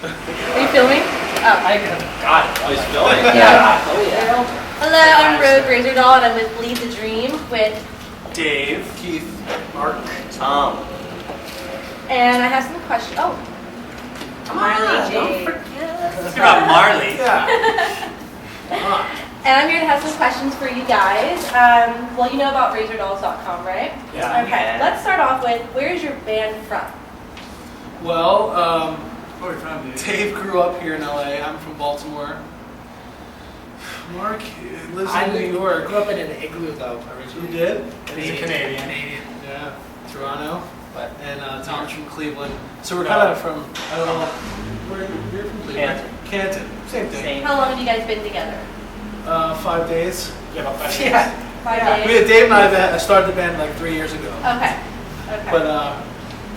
Are you filming? Oh. I got it. Oh, he's filming? Yeah. Oh yeah. Hello, I'm Rogue Razor Doll, and I'm with Lead the Dream with Dave, Keith, Mark, Tom. And I have some questions. Oh, Marley J. Let's hear about Marley. Yeah. And I'm here to have some questions for you guys. Well, you know about RazorDolls.com, right? Yeah. Okay. Yeah. Let's start off with, where's your band from? Well, Where are you from, dude? Dave grew up here in LA. I'm from Baltimore. Mark lives in New York. grew up in an igloo though originally. You did? He's a Canadian. Yeah. Toronto. But And Tom's from Cleveland. So we're kind of from, I don't know, you're from Cleveland? Canton. Same thing. How long have you guys been together? 5 days. Yeah, about 5 yeah. 5 I days? mean, Dave and I started the band like 3 years ago. Okay. Okay. But,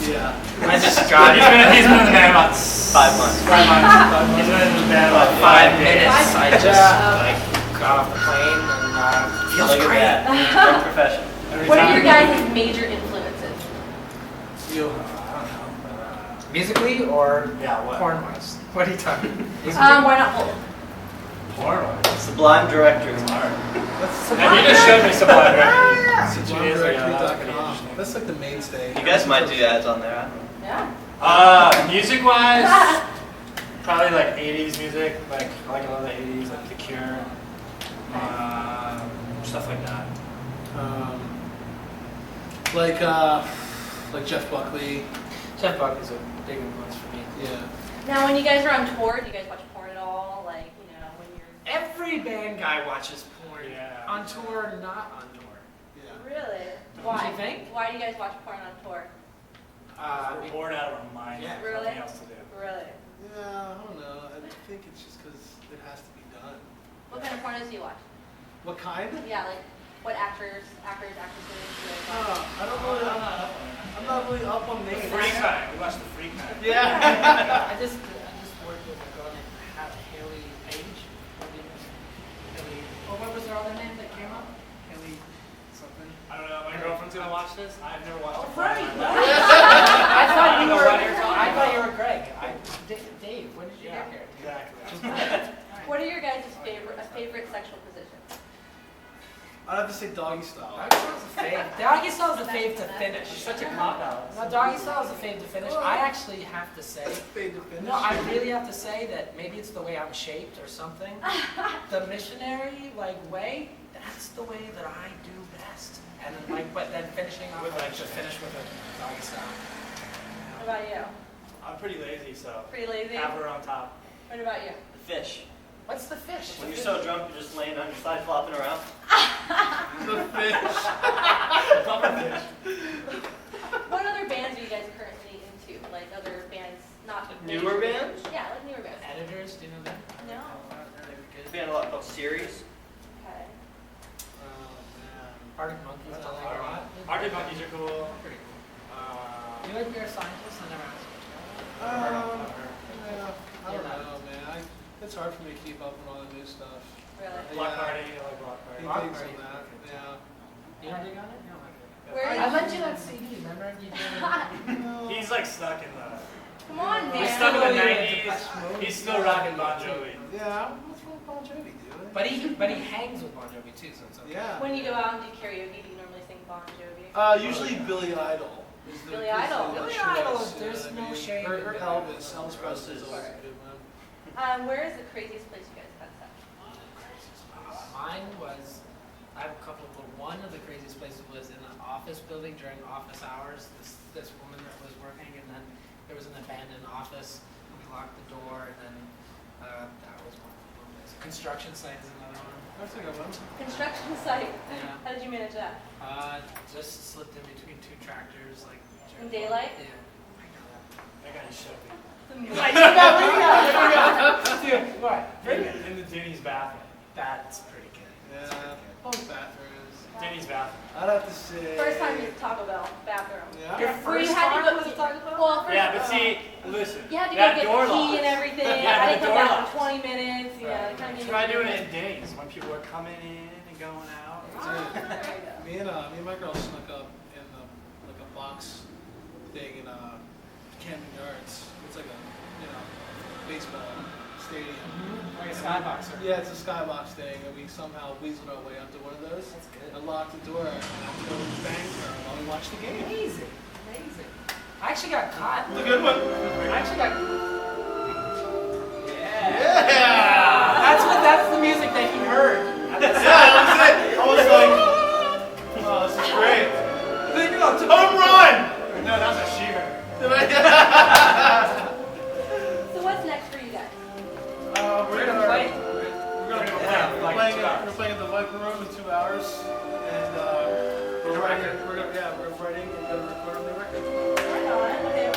yeah. I just got it. He's been in the band about 5 months. 5 months. He's been in the band about 5 minutes. I just like got off the plane and feels Look great. at that. Young profession. What are your guys' major influences? You. Musically or Yeah, what? porn wise? What are you talking? Why not both? Sublime Directory. And you just showed me Sublime SublimeDirectory.com. That's like the mainstay. You guys might do ads on there. I don't know. Yeah. Music-wise, probably like 80s music, like a lot of the 80s, like The Cure, stuff like that. Like Jeff Buckley. Jeff Buckley's a big influence for me. Yeah. Now, when you guys are on tour, do you guys watch porn at all? Like, you know, when you're... Every band guy watches porn. Yeah. On tour, not on tour. Yeah. Really? Don't Why? you think? Why do you guys watch porn on tour? We're bored out of our minds. Yeah. There's Really? nothing else to do. Really? Yeah, I don't know. I think it's just because it has to be done. What kind of pornos do you watch? What kind? Yeah, like, what actresses do you guys watch? I don't really. I'm not really up on The names. Freak Night. We watched The Freak Night. Yeah. I just worked with a girl named Haley Page. Haley. Oh, what was her other name that came up? Haley something. I don't know. My girlfriend's gonna watch this. I've never watched it. Right. I I thought you know were. what you're talking I thought about. you were Greg. Dave, when did you Yeah, get here? exactly. What are your guys' favorite sexual positions? I'd have to say doggy style. Doggy style is the fave to finish. It's such a cop out. No, doggy style is the fave to finish. I actually have to say, Fade to finish. no, I really have to say that maybe it's the way I'm shaped or something. The missionary way, that's the way that I do best. And then but then finishing off With, like like, to finish with a doggy style. What about you? I'm pretty lazy, so Pretty lazy? have her on top. What about you? The fish. What's the fish? When you're so drunk, you're just laying on your side, flopping around. The fish. Pufferfish. What other bands are you guys currently into? Like, other bands, not... Newer bands? Yeah, like newer bands. Editors, do you know that? No. There's been a lot called Series. Okay. Oh man. Arctic Monkeys, I like a lot. Arctic Monkeys are cool. Pretty cool. You like Bear Scientists? I never asked you. Yeah, I don't know, man. It's hard for me to keep up with all the new stuff. Really? Block Yeah. Party, I like Block Party. He Rock digs Party. on that. Yeah. You don't dig on it? You don't like it? Where I lent you that CD, remember? You did. No. He's like stuck in the. Come on, He's man. stuck in the Yeah. 90s. He's still rocking Bon Jovi. Yeah, what's wrong with Bon Jovi, dude? But he hangs with Bon Jovi too, so it's okay. Yeah. When you go out and do karaoke, do you normally sing Bon Jovi? Usually Billy Idol. Is the- Billy is the Idol. Billy choice, Idol, you know there's what no I mean? shame Or in Billy Elvis. Idol. Elvis Presley's always a good one. Where is the craziest place you guys have had sex? Mine was, I have a couple, but one of the craziest places was in an office building during office hours. This woman that was working, and then there was an abandoned office. We locked the door, and then that was one place. Construction site is another one. That's a good one. Construction site. Yeah. How did you manage that? Just slipped in between two tractors, like. In daylight? Yeah. That guy is shook. Dude, what? Bring it. In the Denny's bathroom. That's pretty good. Yeah. Both bathrooms. Denny's bathroom. I'd have to say. First time you Taco Bell bathroom. Yeah. Your Where you first had to time go was a Taco Bell? Well, first, Yeah, but see, listen. you had to go that get door the key locks. and everything. Yeah, I but didn't the come door back locks. for 20 minutes. Yeah, it kind of Try doing it in Denny's when people are coming in and going out. Me and my girl snuck up in like a box thing in Camden Yards. It's like a baseball stadium. Like a skyboxer. Yeah, it's a skybox thing, and we somehow weaseled our way up to one of those. That's good. And locked the door, and I banged her while we watched the game. Amazing. Amazing. I actually got caught. It's a good one. I actually got. Yeah! That's the music that he heard. Yeah, that's it. I was like, oh, this is great. Home run! No, that was a shearer. So what's next for you guys? We're gonna play. We're gonna We're play. gonna We're play playing, like 2 hours. we're playing in the Viper Room in 2 hours, and we're writing. We're writing and gonna record a new record. Right on. Okay,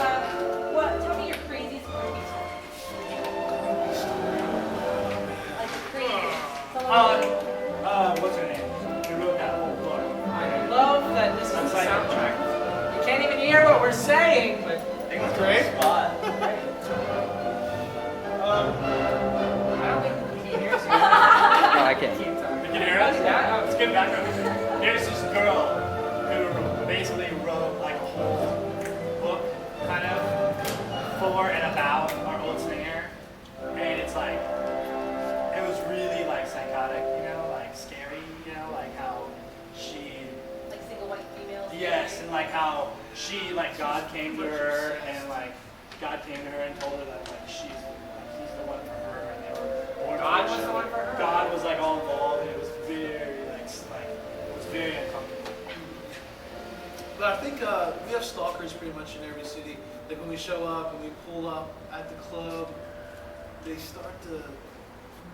tell me your craziest movie story. Like the craziest. What's her name? Who wrote that whole book? I love that this is the soundtrack. You can't even hear what we're saying, but That's great. Spot. I don't think he hears you. No, I can't. You can hear us? Yeah. It's good background music. There's this girl who basically wrote like a whole book, kind of, for and about our old singer. And it's like, it was really like psychotic, you know, like scary, you know, like how she, Like single white females. yes, and like how she, like God came to her and like God came to her and told her that like he's the one for her, and they were born. God was the one for her? God was like all involved, and it was very like it was very uncomfortable. But I think we have stalkers pretty much in every city. Like when we show up and we pull up at the club, they start to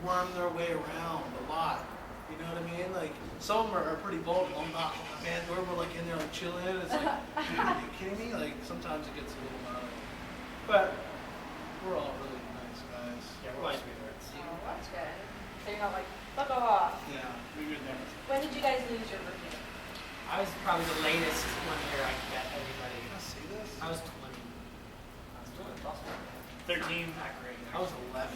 worm their way around a lot. You know what I mean? Like some of them are pretty bold. I'm not on the band door. We're like in there like chilling. It's like, dude, are you kidding me? Like sometimes it gets a little gnarly. But we're all really nice guys. Yeah, we're all sweethearts. Oh, that's good. So you're not like, fuck off. Yeah. We would never. When did you guys lose your virginity? I was probably the latest one year I could get everybody. Can I see this? I was 20. I was doing possible. 13. Not great. I was 11.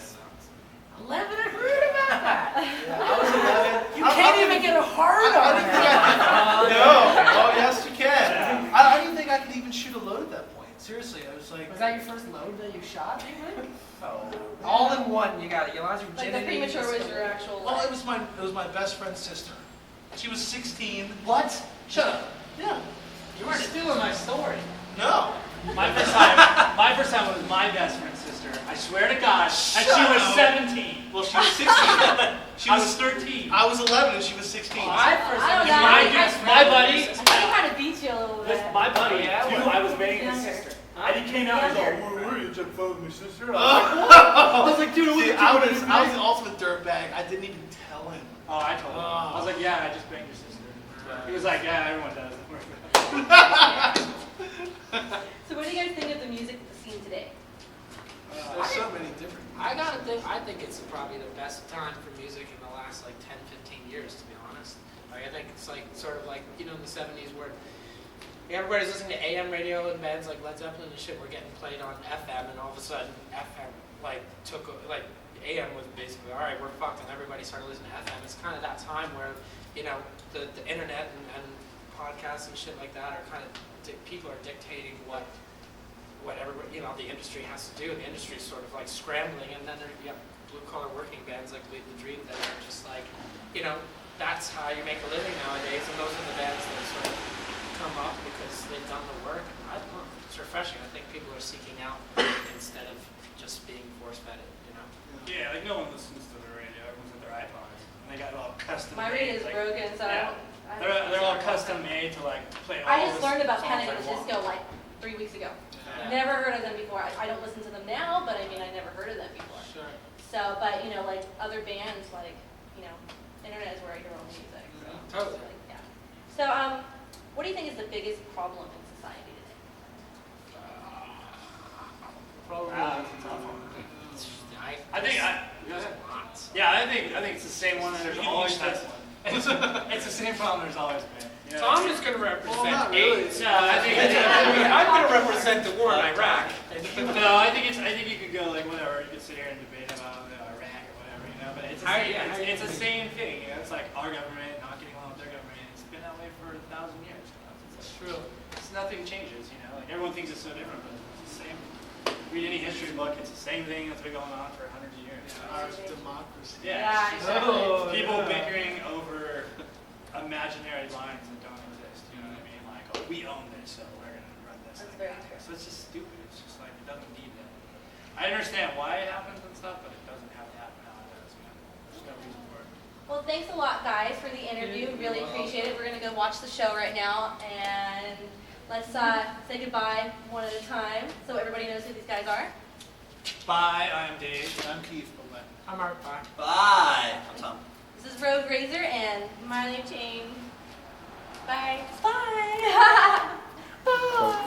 11? I heard about that. Yeah, I was 11. You can't even get a hard I on didn't it. think no. Oh yes, you can. I didn't think I could even shoot a load at that point. Seriously, I was like. Was that your first load that you shot, England? Oh. All in one, you got it. You lost your Like virginity. the premature was your actual. Well, like- it was my best friend's sister. She was 16. What? Shut up. Yeah. You weren't stealing my story. No. My first time was my best friend's sister. I swear to God, and she Shut was up. 17. Well, she was 16. I was 13. I was 11 and she was 16. My first I don't time. know. My, I think my buddy, I think I kind of beat you a little bit. my buddy, Yeah, too, well, I was banging his younger. sister. And he came out and was Younger. like, where were you? Just fucking my sister? I was like, dude, what See, you I doing? was the ultimate dirtbag. I didn't even tell him. Oh, I told him. I was like, yeah, I just banged your sister. He was like, yeah, everyone does. So what do you guys think of the music scene today? There's so many different. I think it's probably the best time for music in the last like 10, 15 years, to be honest. Like, I think it's like sort of like, you know, in the 70s where everybody's listening to AM radio and bands like Led Zeppelin and shit were getting played on FM, and all of a sudden FM like AM was basically, all right, we're fucked, and everybody started listening to FM. It's kind of that time where, you know, the internet and podcasts and shit like that are kind of, people are dictating what everybody, you know, the industry has to do, and the industry is sort of like scrambling, and then you have blue-collar working bands like Bleed the Dream that are just like, you know, that's how you make a living nowadays, and those are the bands that sort of come up because they've done the work. I don't know, it's refreshing. I think people are seeking out instead of just being force-fed it, you know? Yeah, like no one listens to the radio. Everyone's with their iPods. And they got all custom My made. radio is like, broken, so yeah. I They're all custom made to like play all I just the learned about songs Panic at I the want. Disco like 3 weeks ago. Yeah. Never heard of them before. I don't listen to them now, but I mean, I never heard of them before. Sure. So, but you know, like other bands, like, you know, internet is where I hear all the music. So, Totally. like, yeah. So, what do you think is the biggest problem in society today? Probably. That's a tough one. I think there's lots. Yeah, I think it's the same one that there's always been. It's the same problem there's always been. You know? So I'm just going to represent Well, not really. AIDS. No, I think I'm going to represent the war in Iraq. No, I think you could go like whatever. You could sit here and debate about Iraq or whatever, you know. But it's it's the same thing. You know, it's like our government not getting along with their government. It's been that way for 1,000 years. You know? It's true. It's nothing changes. You know, like everyone thinks it's so different, but it's the same. read any history book, it's the same thing that's been going on for hundreds of years. Our democracy. Yeah, it's exactly. people bickering over imaginary lines that don't exist. You know what I mean? Like, oh, we own this, so we're gonna run this. That's thing. very true. So it's just stupid. It's just like it doesn't need that. I understand why it happens and stuff, but it doesn't have to happen how it does. You know? There's no reason for it. Well, thanks a lot, guys, for the interview. Really appreciate it. We're going to go watch the show right now, and let's say goodbye one at a time so everybody knows who these guys are. Bye. I'm Dave. I'm Keith, but when? I'm Art. Bye. Bye. I'm Tom. This is Rogue Razor, and my name's Jane. Bye. Bye. Bye.